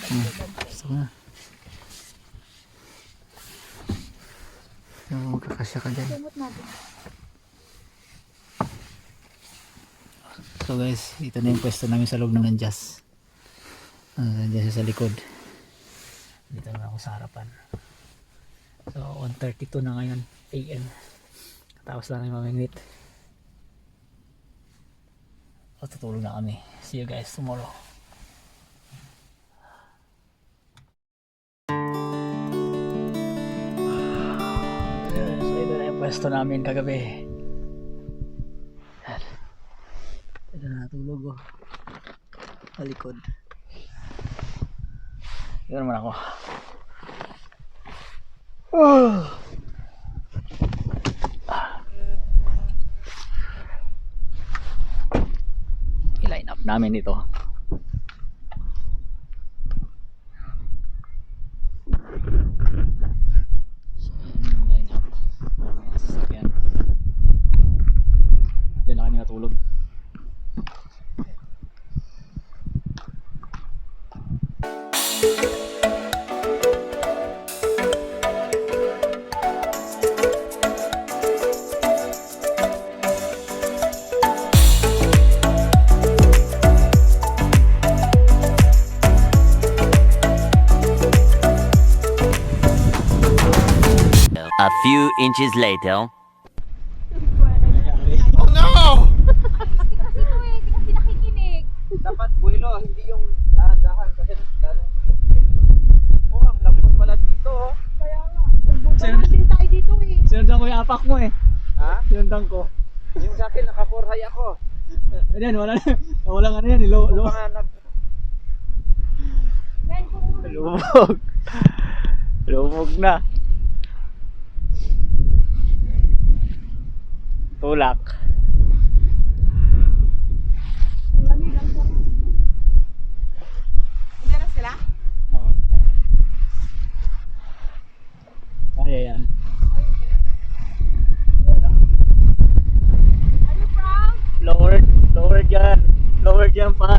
Gusto ko na. So, magkakasya ka dyan. Sumot natin. So guys, dito na yung pwesto namin sa loob ng Anjas. Anjas sa likod. Dito na ako sa harapan. So 1:32 na ngayon AM. Tapos lang yung mamingwit. O tutulog na kami. See you guys tomorrow. So ito na yung pwesto namin kagabi. Ito na natulog oh. Sa likod. Ito naman ako. I-line up namin ito. Line up. May sasakyan. Diyan na kami natulog. A few inches later. Oh no! Kasi ito eh, di kasi nakikinig. Dapat buwelo, hindi yung dahan-dahan kasi lalong oh, ang lambot pala dito oh. Kaya nga, pagbutan din tayo dito eh. Sinundan ko yung apak mo eh. Ha? Sinundan ko. Yung sa akin naka-4 high ako. Ayan, walang ano yan. Kung pa nga Ngayon kung Lubog. Lubog na. Tulak. ang lamig, ang sarap. Hindi na sila? Oh. Kaya yan. Are you proud? Lower dyan. Lower dyan pa.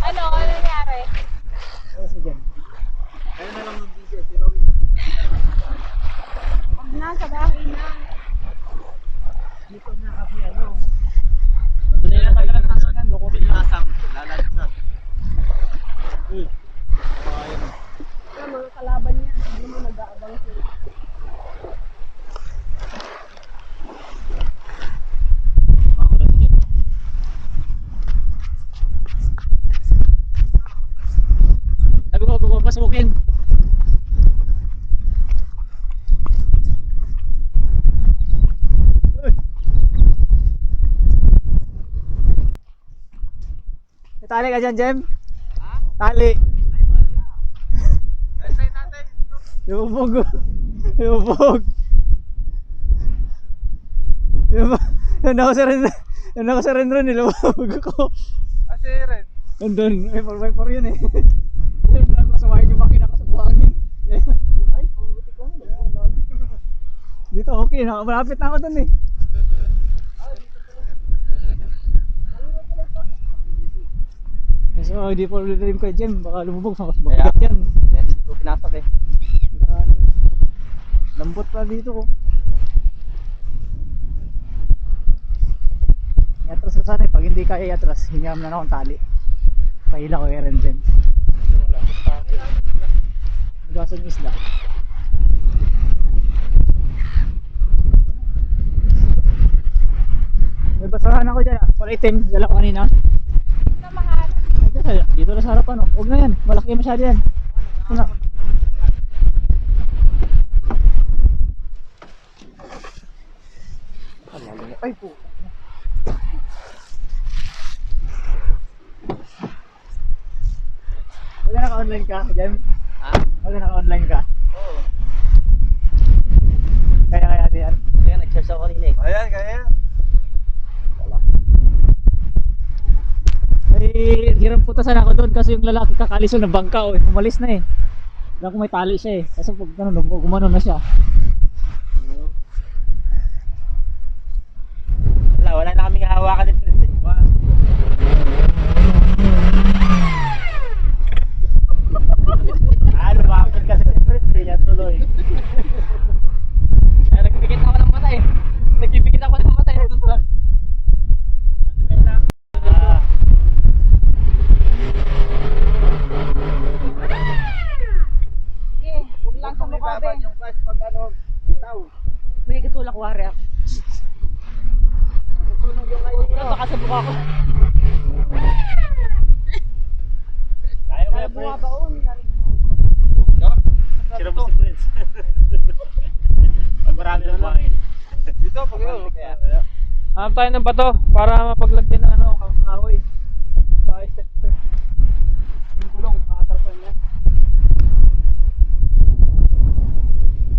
Ano nangyari? Sige. ano na lang mag-visit, pero Huwag na, sa bahay na. dito na kasi ano. Wala na tagal ng aso yan. Lukutin na. Asam, lalag na. Kaya mga kalaban niya, hindi mo nag-aabang sila. Sabi ko, pupapasukin. Tali ka dyan, Jem? Ha? Tali. Ay, wala. Try natin. Lumubog. Lumubog. Yun ako sa rin. Yun ako sa rin nilumubog ako. Kasi rin. Nandun. May 4x4 yun eh. Yun lang ko sumahin yung makina ko sa buhangin. Ay, pabuti ko. Dito okay. Malapit na ako dun eh. So, hindi po dream ko Jem. Baka lumubog. Mabigat yan. Kaya hindi ko pinatak eh. Lambot pa dito ko. Iatras ko sana eh. Pag hindi kaya iatras, hingam na akong tali. Pahila ko rin din. Magasan yung isda. May basahan ako dyan ah. Wala itim. Dala ko kanina. Namahan. Dito na sa harapan oh. Huwag na yan. Malaki masyado yan. Ito na. Ay po. Huwag na naka-online ka, Jem. Ha? Huwag na naka-online ka. Oo. Kaya yan. Kaya nag-charge ako kanina eh. Ayan, kaya. Ay, hirap putasan ako doon kasi yung lalaki kakalisol na bangka oh. Umalis na eh. Kaya kung may tali siya eh. Kasi pag gumano na siya. Wala, Wala na kaming hawakan ni Prince. Lumapit kasi ni Prince. Yan tuloy. Nagpikit ako ng mata eh. Nagpipikit ako ng mata eh. Okay, huwag lang sa mukha, be. Yung flash pag ano, bitaw. May katulak wari ako. Susunog yung kayo dito. Baka sa mukha ko. Kaya mo Kaya yung Prince. bumabaon. Sira mo si Prince. Pag marami na lang. Dito, pag yun. Hanap tayo ng bato para mapaglagyan ng ano, kahoy. Sa stepper. Yung gulong, kakatarpan niya.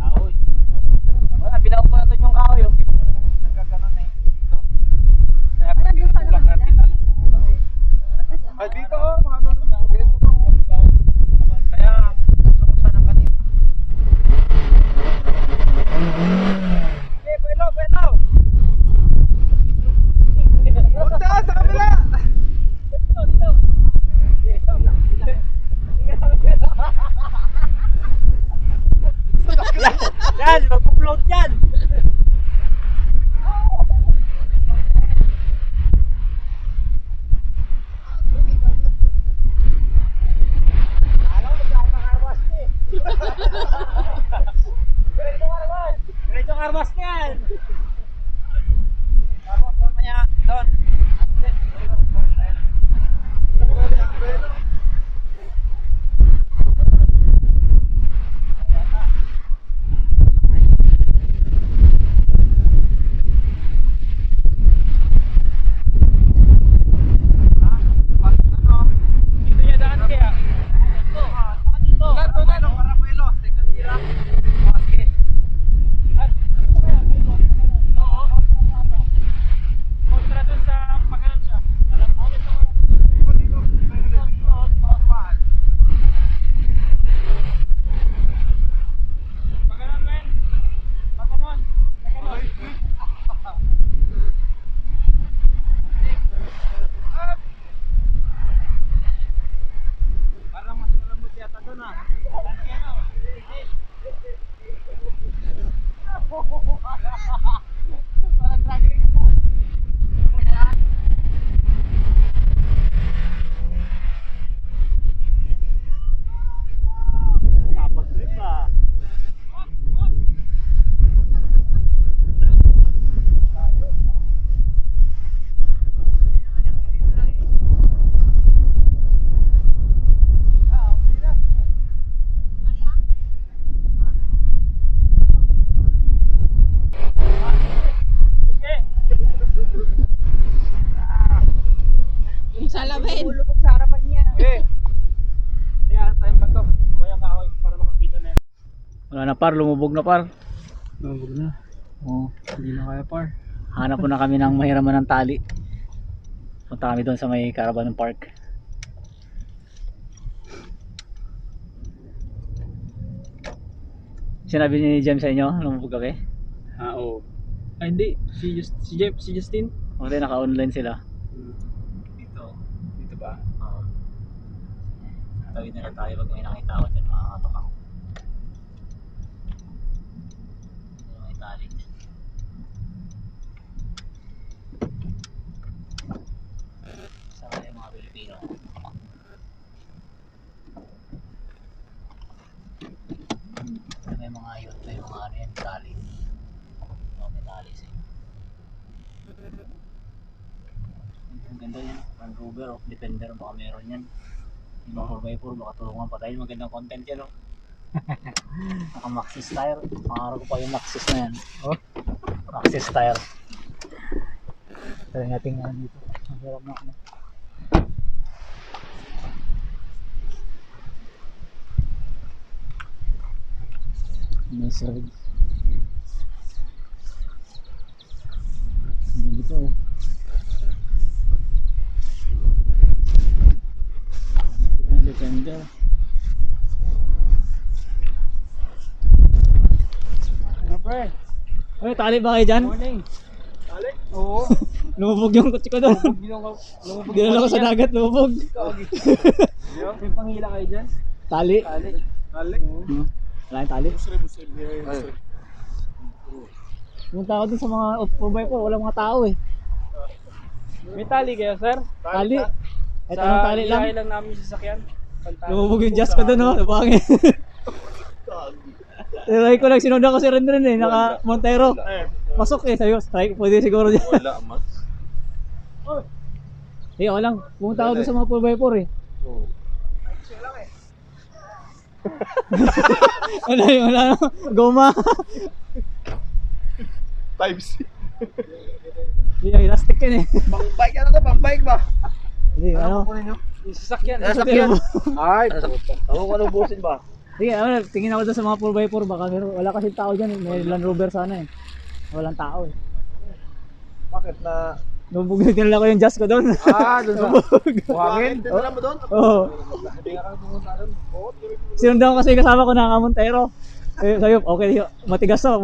Kahoy. Wala, binaw ko na doon yung kahoy. Yung nagkaganon eh. Dito. Kaya Ay, nandun pa naman nila. Ay, dito oh. Mga ano kaya gusto ko sana kanina. Okay, pelo, pelo. Punta sa kabila. Yan, mag-upload yan. Diretso karwas na yan. Tapos mamaya doon. Dito niya daan kaya. Kontra dun sa pagkanan siya. Pagkanan men. Pagkanan. Parang mas malambot yata doon ah. Tapos trip ah. Yung salamin. Ulubog sa harapan niya. Okay. Kaya tayong bato. Kuya kahoy para makapita na yan. Wala na par, lumubog na par. Nabog na. Oo. Hindi na kaya par. Hanap po na kami ng mahiraman ng tali. Punta kami doon sa may Caravan Park. Sinabi ni James sa inyo, lumubog kami? Oo. Ay hindi. Si Justin. Kasi naka-online sila. Dito. Dito ba? Tawid na lang tayo pag may nakita ko dyan, makakatok ako. May tali. Saka yung mga Pilipino. May mga ayot, may mga ano yan, tali. May tali siya. Ang ganda yan, Land Rover o Defender, baka meron yan. Yung mga 4x4, baka tulungan pa tayo, magandang content yan o. Naka Maxxis tire, pangarap ko pa yung Maxxis na yan. Oh, Maxxis tire. Try natin nga dito, ang hirap na ano. Nice ride. Hindi dito oh. Defender. Ano pre? Ay, tali ba kayo dyan? Morning. Tali? Oo. Lumubog yung kotse ko doon. Lumubog Dinala ko sa dagat, lumubog. May panghila kayo dyan? Tali. Tali. Wala yung tali. Yung tao dun sa mga 4x4, wala mga tao eh. May tali kayo, sir? Tali. Ito ng tali lang. Ilahe lang namin sa sasakyan. Pantali. Lumubog yung jazz ko doon, no? Bangin. Try ko lang, sinundan ko si Rendren eh, naka Montero. Pasok eh, sabi ko, strike, pwede siguro dyan. Wala, mas. Eh, wala lang, pumunta ako doon sa mga 4x4 eh. Wala yun, wala na, goma. Types. Hindi, elastic yun eh. Pang-bike ano to? Pang-bike ba? Hindi, ano. Yung sasakyan. Ay, ako ko lubusin ba? Sige, ano, tingin ako doon sa mga 4x4, baka meron, wala kasi tao dyan eh. May Land Rover sana eh. Walang tao eh. Bakit na? Lumubog na dinala ko yung jazz ko doon. Doon sa buhangin? Tinala mo doon? Oo. Hindi nga kang pumunta doon. Sinundan ko kasi kasama ko na Montero. Eh, sabi ko, okay, matigas to,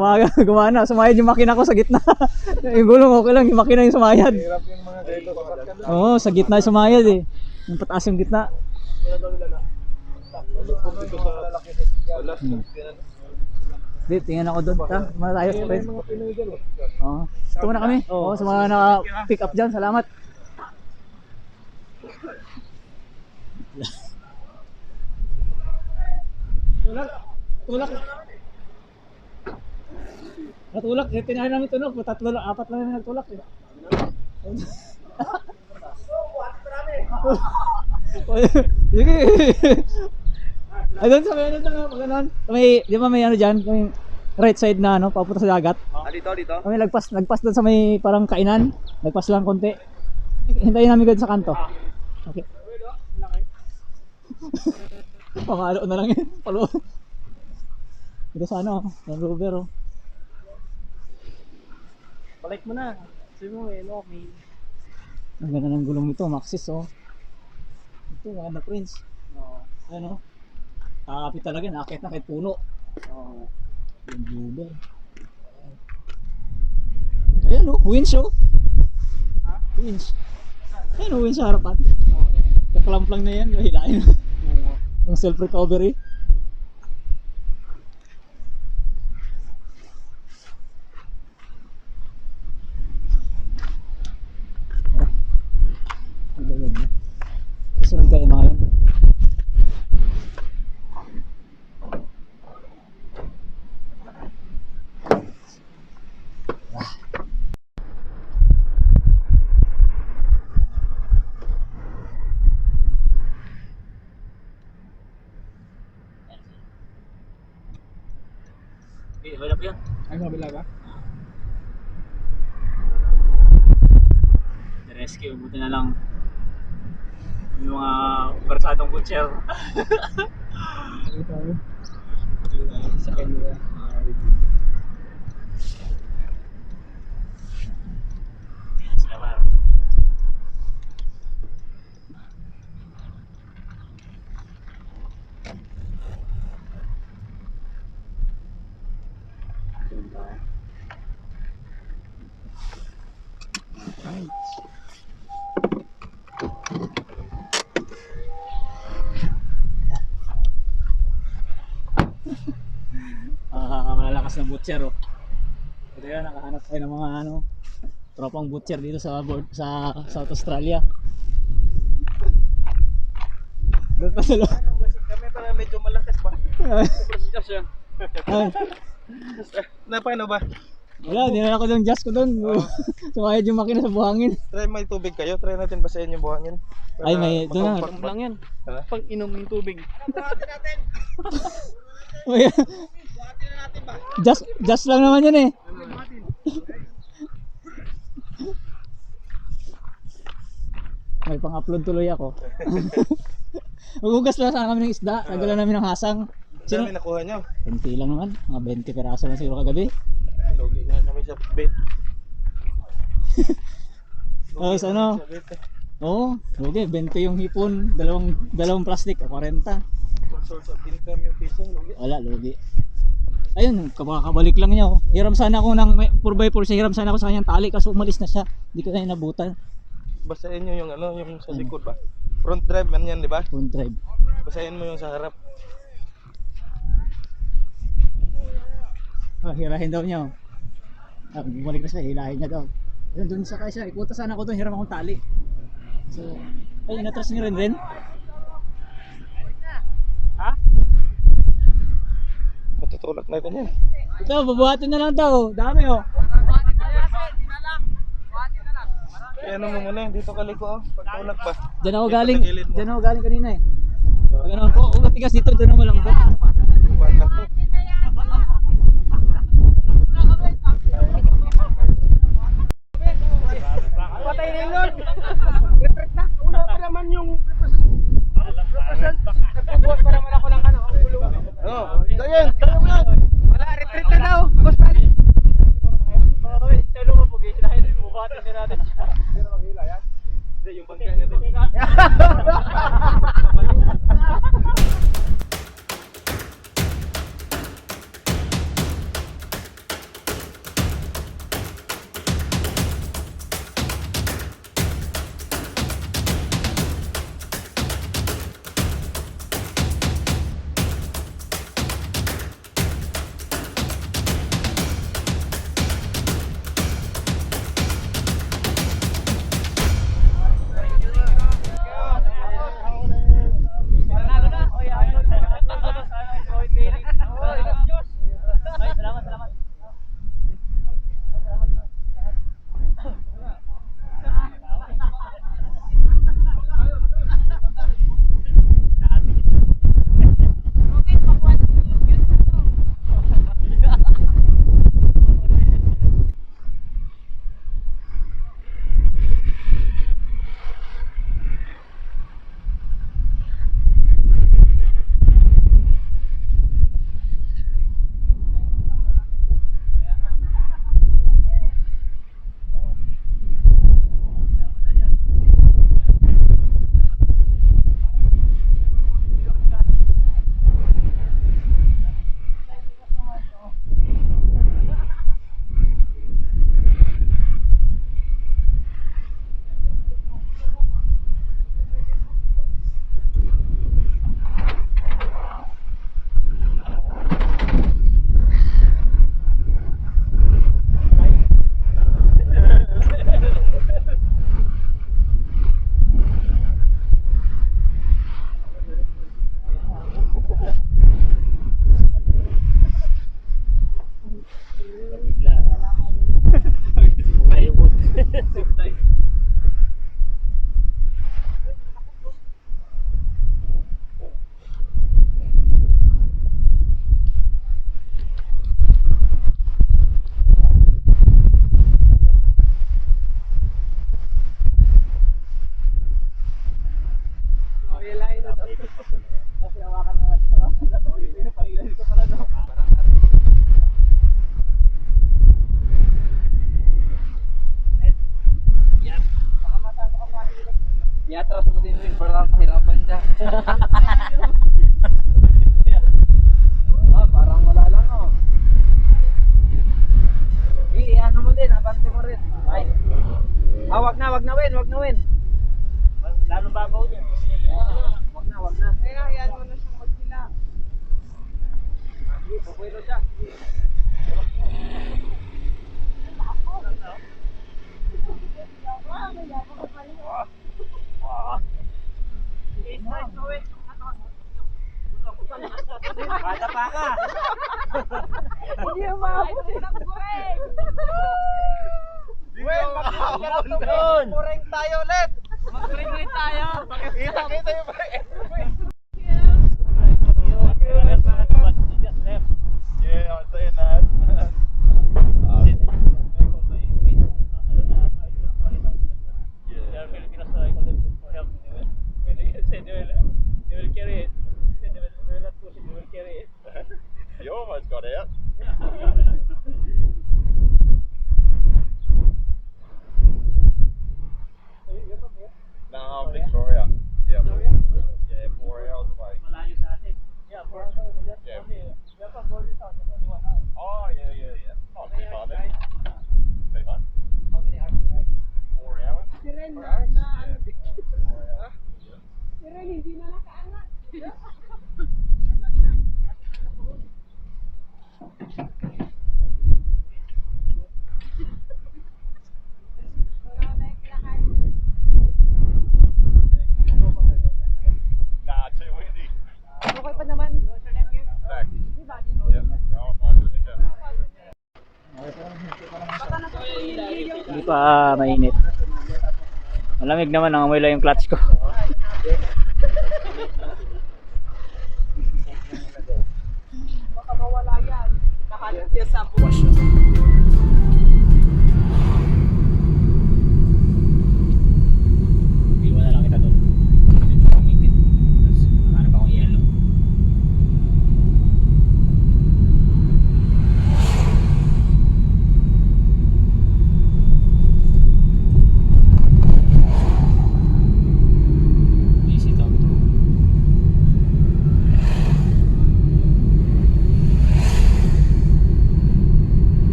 gumana. Sumayad yung makina ko sa gitna. Yung gulong okay lang, yung makina yung sumayad. Hirap yung mga dito. Oo, sa gitna yung sumayad eh. Yung pataas yung gitna. Di, tingnan ako doon. Ta, tayo, friends. Oo. Ito muna kami. Oo, sa mga naka-pick up dyan, salamat. Tulak. Natulak, eh, tinahin namin tulak. Tatlo lang, 4 lang yung nagtulak. Eh. Sige. Ay, doon sa may ano doon, pag ganun. May, di ba may ano dyan, may right side na ano, papunta sa dagat. Dito. Kami nagpas doon sa may parang kainan. Nagpas lang konti. Hintayin namin doon sa kanto. Okay. Pamalo na lang yun. Palo. Ito sa ano, Land Rover oh. Balik mo na. Sabi mo eh, no, may... Ang ganda ng gulong nito, Maxis oh. Ito, maganda Prince. Oo. Ano? Kakapit talaga, nakakit na kahit puno. Oo. Yung Uber. Ayan o, winch o. Winch. Ayan o, winch sa harapan. Kaklamp lang na yan, hilain. Yung self-recovery. Kasunod kayo mga yun. Okay, wala pa yan. Ay, kabila ba? Rescue, buti na lang yung mga barsadong butcher. Ay, tayo. Sa kanila. Salamat. Malalakas na butcher oh. Ito yan, nakahanap tayo ng mga ano, tropang butcher dito sa South Australia. Doon pa sila. Kami pala medyo malakas ba? Procedure siya. Ay, Paano ba? wala, dinala ko yung jazz ko doon. Sumayad yung makina sa buhangin. Try may tubig kayo. Try natin basahin yung buhangin. Ay, may doon na. Pag lang yan. Ha? Pag inom ng tubig. May- Just lang naman yun eh. May pang-upload tuloy ako. Maghugas lang sana kami ng isda. Nagala namin ng hasang. Sino nakuha nyo? 20 lang naman. Mga 20 peraso lang siguro kagabi. Logi nga kami sa bait. Tapos ano? Oo, okay, 20 yung hipon. Dalawang plastic, 40. Source of income yung fishing. Logi. Wala, lugi. Ayun, kabalik lang niya. Oh. Hiram sana ako ng 4x4 siya. Hiram sana ako sa kanyang tali kasi umalis na siya. Hindi ko na inabutan. Basahin nyo yung ano, yung sa likod ba? Front drive man yan, di ba? Phone drive. Basahin mo yung sa harap. Oh, hirahin daw niya. Oh. Bumalik na siya, hilahin niya daw. Ayun, doon sa kaya siya. Ipunta sana ako doon, hiram akong tali. So, ay, inatras niyo rin. Ha? Matutulak natin yan. Ito, babuhatin na lang daw. Dami oh. Eh, ano mo muna, dito kaliko, pagtulak ba? Diyan ako Dito galing. sa gilid mo. Diyan ako galing kanina eh. Pag ano ko, matigas dito, doon ako malambot. Bata to. Patay na yun. Retreat na. Una pa naman yung represent. Nagbubuhat pa naman ako ng ano. Oh, so yan, kaya mo yan. Wala, retreat na daw. Boss Pali. Sa lumo po, ginahin rin bukatin din natin siya. Hindi, yung bangka niya doon. Iatras mo din yun para mahirapan siya. Parang wala lang oh. Ano mo din, abante mo rin. Ay. Wag na win. Lalong babaw niya. Wag na. Kaya hayaan mo na siyang magsila. Pupuwelo siya. Bata pa ka. Hindi umabot ng bureng. Doon! Pureng tayo ulit! Mag-ring tayo. Kita yung pureng! Yeah, I'm saying that. You almost got out. No, I'm Victoria. Yeah. Yeah, 4 pa mainit. Malamig naman, nangamoy lang yung clutch ko. Baka mawala yan. Nakalat niya sa buwas. Iwan na lang kita doon. Pumipit. Tapos hanap akong yellow. Easy talk to.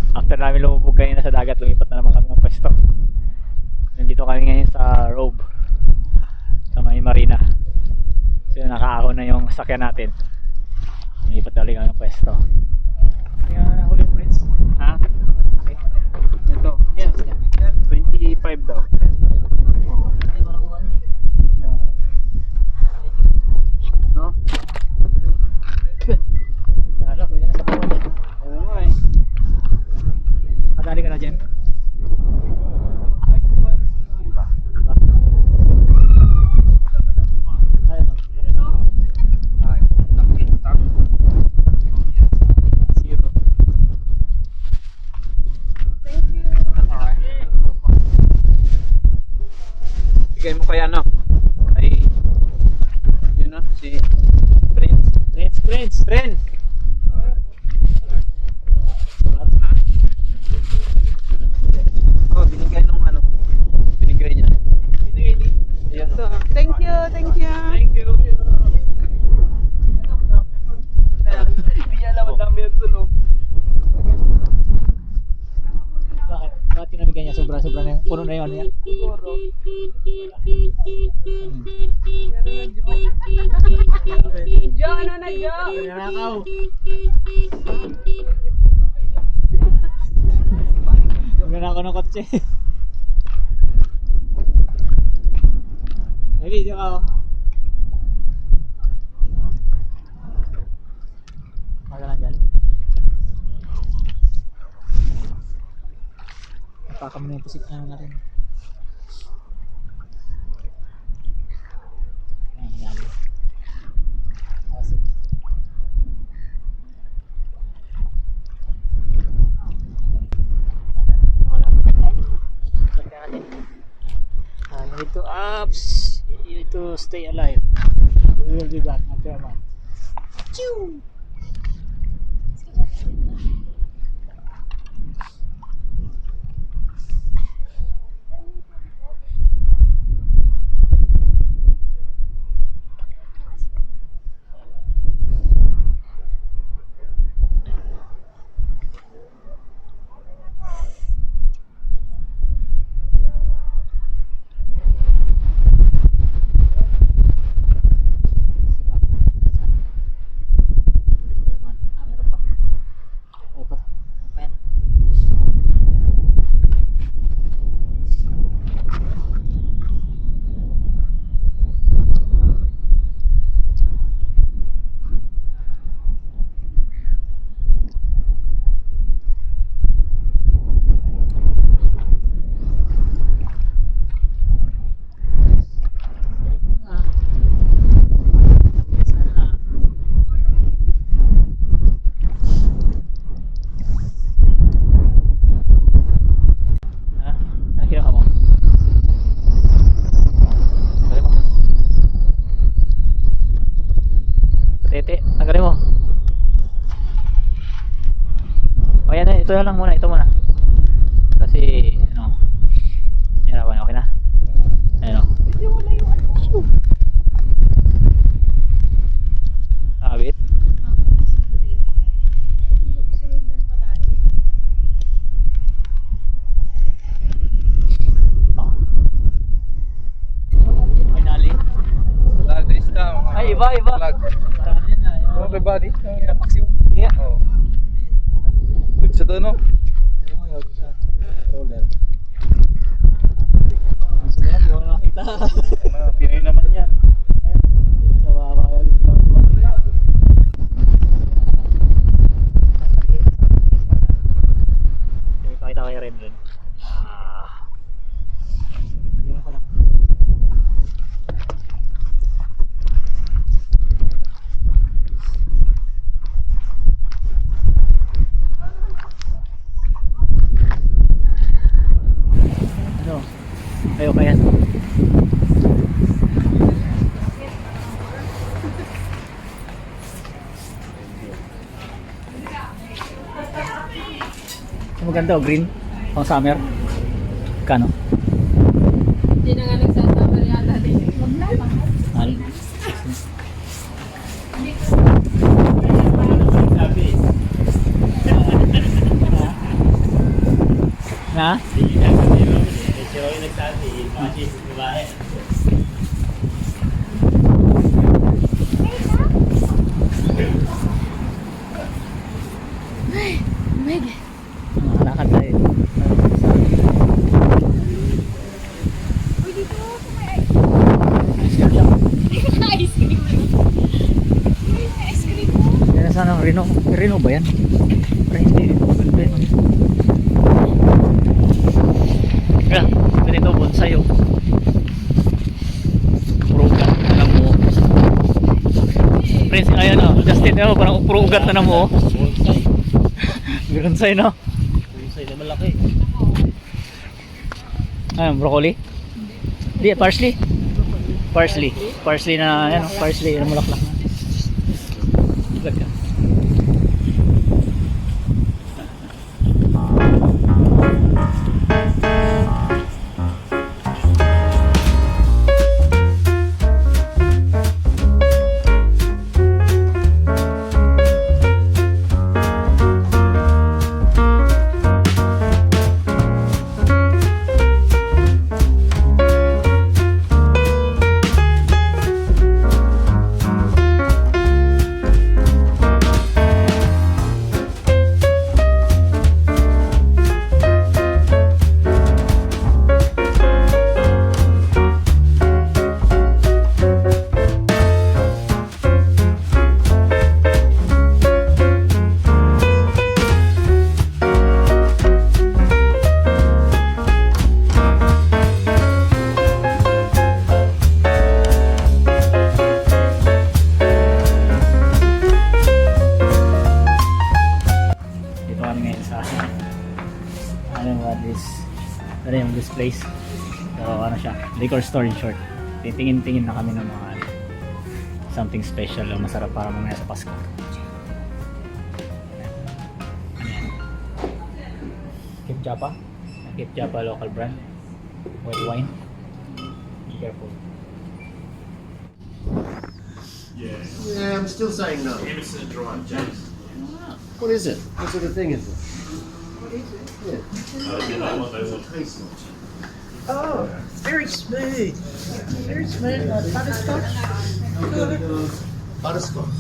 After namin lumubog kanina sa dagat, lumipat na naman kami ng pwesto. Nandito kami ngayon sa Robe, sa may marina. So nakaahon na yung sakyan natin. Lumipat na ulit kami ng pwesto. Kaya huli mo, Prince? Ha? Okay. Ito. Yes. 25 daw. No? Lalo, pwede na sa bawal yan. Oo nga eh. Kadali ka na dyan. Ayun o. Zero. Bigay mo kaya ano? Ay, yun na, si Prince. Prince. Oh, binigay nung ano? Binigay niya. Ayan, So, thank you. Thank you. Hindi niya alam ang dami yung sunog. Bakit? Bakit tinamigay niya? Sobra-sobra na yun. Puno na yun. Yan. Siguro. Hmm. Jo, ano na Jo? Nanakaw. Nanakaw ng kotse. May video ka oh. Wala lang dyan. Napaka mo na yung pusik na natin. Ayan, hinali. Awesome. Cubs, you need to stay alive. We will be back after a month. Tete, tanggalin mo. O yan ito na lang muna, ito muna. Kasi, ano, yan na, okay na? Ayan o. Nakabit? Oh. May nali? Ay, iba. Parang ano yun na. Okay, buddy. Paksiw. Yeah. Oh. Sa to, no? Roller. Gusto mo yan, di mo nakakita. Pinoy naman yan. Sa baba yan. May pakita kayo rin dun. Yun ko lang. Ano? Ayaw ka yan. Maganda o green pang summer. Kano? Hindi na nga nagsasama yata din. Mahal. Na? Lakad tayo. Uy, dito sa may ice cream. May ice cream mo. Yan na sana Reno. Reno ba yan? Pero hindi. Reno. Kaya, ganito bonsai oh. Puro ugat na lang mo. Prince, ayan oh. Justin, oh, parang puro ugat na lang mo oh. Bonsai no? Bonsai na malaki. Ayun, broccoli? Hindi, parsley. Parsley na, ano, parsley na mulaklak na. Ganda. Ano yung this place? So ano siya, liquor store in short. Titingin-tingin na kami ng mga something special o masarap para mamaya sa Pasko. Ano yan? Kip Japa? Kip Japa local brand. White wine. Be careful. Yeah, I'm still saying no. Emerson and Drive, James. What is it? What sort of thing is it? Taste Oh, it's very smooth. Very smooth. Butterscotch. Butterscotch.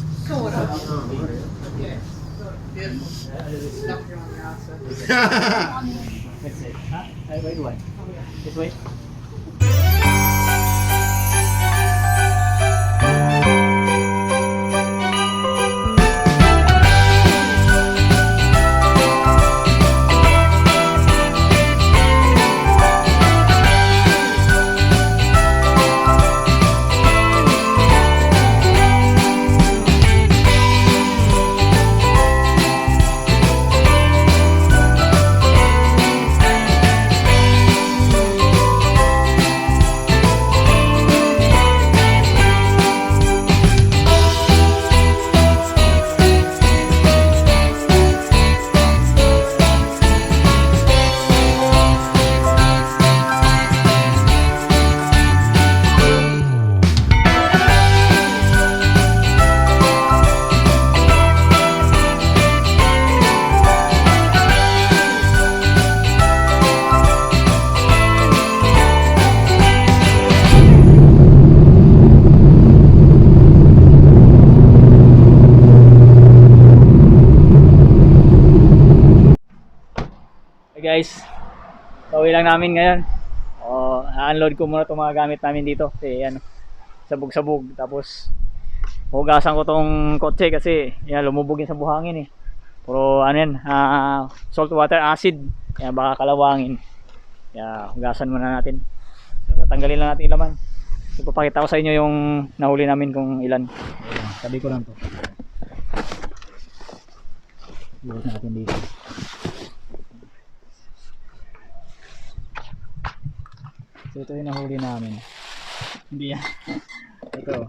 That's it. Huh? White wine. This way. Hey guys, pauwi lang namin ngayon. I-unload ko muna itong mga gamit namin dito. Kasi ano, sabog-sabog. Tapos hugasan ko tong kotse kasi yan, lumubog yun sa buhangin eh. Puro ano yan, salt water acid. Kaya baka kalawangin. Kaya hugasan muna natin. So, tanggalin lang natin yung laman. Ipapakita ko sa inyo yung nahuli namin kung ilan. Ayan, sabi ko lang to. Iwas natin dito. So ito yung nahuli namin. Hindi yan. Ito.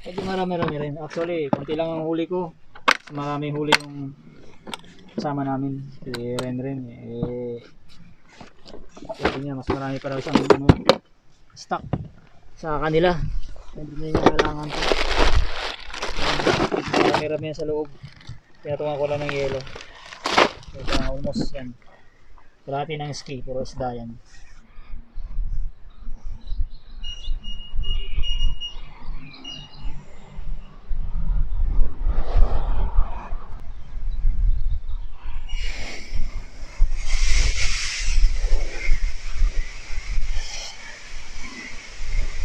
Medyo marami-rami rin. Actually, konti lang ang huli ko. Marami huli yung kasama namin. Si Ren. Sabi niya, mas marami pa daw siyang stock sa kanila. Hindi niya kailangan to. Marami-rami yan sa loob. Pinatungan ko lang ng yelo. So ito almost yan. Kalahati ng ski, puro isda yan.